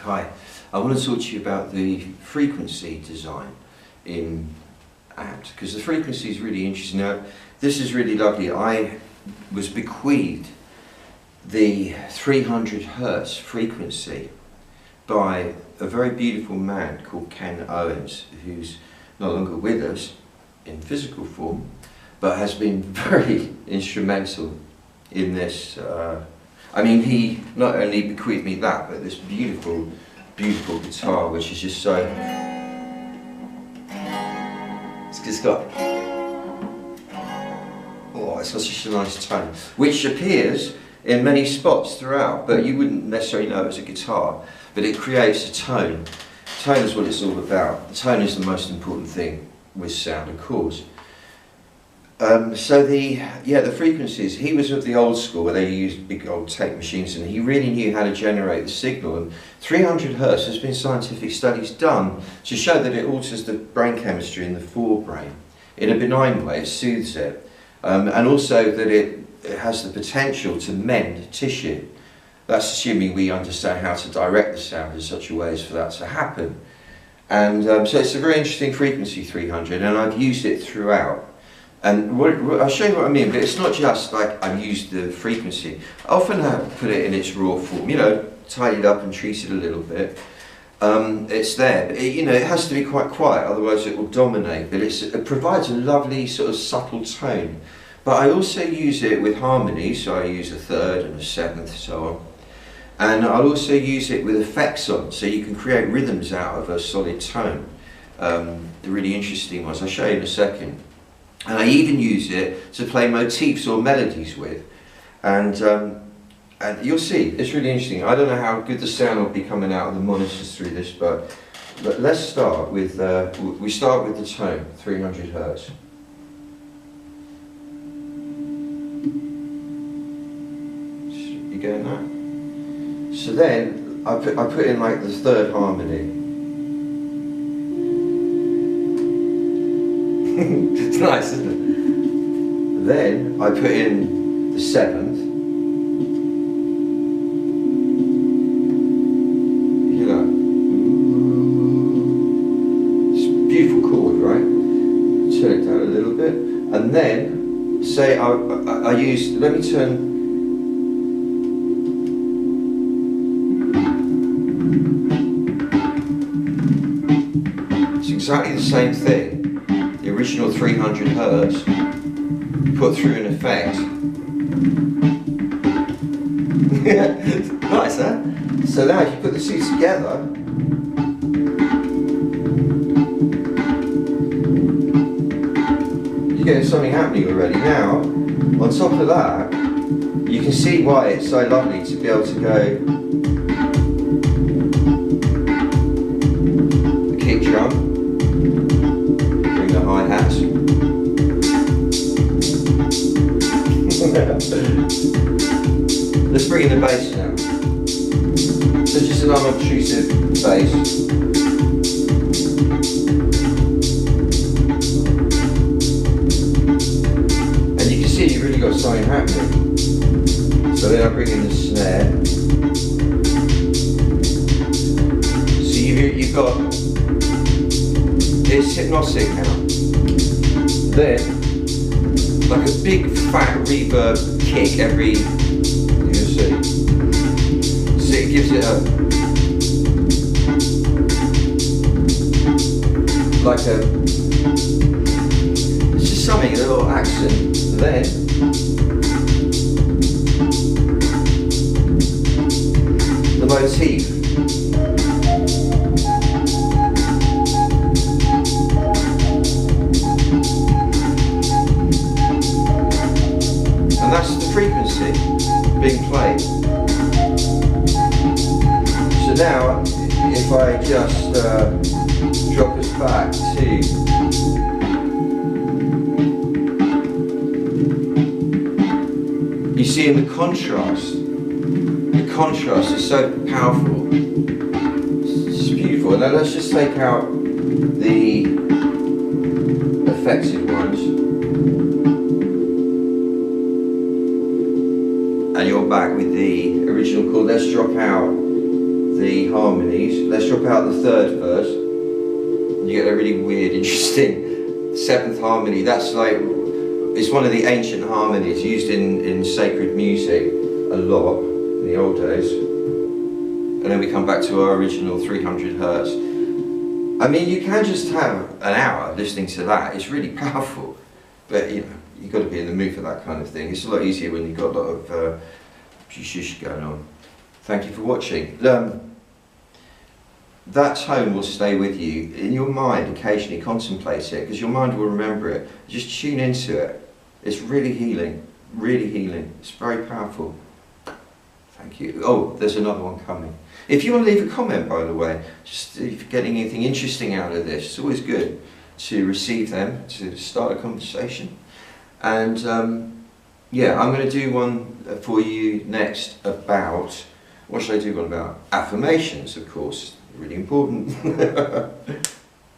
Hi, I want to talk to you about the frequency design in amps, because the frequency is really interesting. Now, this is really lovely. I was bequeathed the 300 Hertz frequency by a very beautiful man called Ken Owens, who's no longer with us in physical form, but has been very instrumental in this. I mean, he not only bequeathed me that, but this beautiful, beautiful guitar, which is just so... It's just got... Oh, it's got such a nice tone, which appears in many spots throughout, but you wouldn't necessarily know it's a guitar, but it creates a tone. Tone is what it's all about. The tone is the most important thing with sound, of course. So the frequencies, he was of the old school where they used big old tape machines, and he really knew how to generate the signal. And 300 Hertz, there's been scientific studies done to show that it alters the brain chemistry in the forebrain in a benign way. It soothes it, and also that it has the potential to mend tissue. That's assuming we understand how to direct the sound in such a way as for that to happen. And so it's a very interesting frequency, 300, and I've used it throughout. And I'll show you what I mean, but it's not just like I've used the frequency. I often have put it in its raw form, you know, tidied up and treated a little bit. It's there, but it has to be quite quiet, otherwise it will dominate. But it provides a lovely sort of subtle tone. But I also use it with harmony, so I use a third and a seventh, so on. And I'll also use it with effects on, so you can create rhythms out of a solid tone. The really interesting ones, I'll show you in a second. And I even use it to play motifs or melodies with. And you'll see, it's really interesting. I don't know how good the sound will be coming out of the monitors through this, but let's start with, we start with the tone, 300 Hertz. You getting that? So then, I put in like the third harmony. It's nice, isn't it? Then I put in the seventh. You know, it's a beautiful chord, right? Turn it down a little bit, and then say I use. Let me turn. It's exactly the same thing. The original 300 Hertz put through an effect. Nice, huh? So now if you put the two together, you're getting something happening already. Now, on top of that, you can see why it's so lovely to be able to go the kick drum, hi-hats. Let's bring in the bass now. So just an unobtrusive bass. And you can see you've really got something happening. So then I bring in the snare. So you've got, it's hypnotic now. Then, like a big fat reverb kick every, you'll see. So it gives it it's just something, a little accent. Then, the motif. And that's the frequency being played. So now, if I just drop us back to... You see in the contrast is so powerful. It's beautiful. Now let's just take out the affected ones. And you're back with the original chord. Let's drop out the harmonies. Let's drop out the third verse. You get a really weird, interesting seventh harmony. That's like, it's one of the ancient harmonies used in sacred music a lot in the old days. And then we come back to our original 300 hertz. I mean, you can just have an hour listening to that. It's really powerful. But you know, you've got to be in the mood for that kind of thing. It's a lot easier when you've got a lot of shush going on. Thank you for watching. That tone will stay with you. In your mind, occasionally contemplate it, because your mind will remember it. Just tune into it. It's really healing. Really healing. It's very powerful. Thank you. Oh, there's another one coming. If you want to leave a comment, by the way, just if you're getting anything interesting out of this, it's always good to receive them, to start a conversation. And yeah, I'm going to do one for you next about, what should I do one about? Affirmations, of course, really important.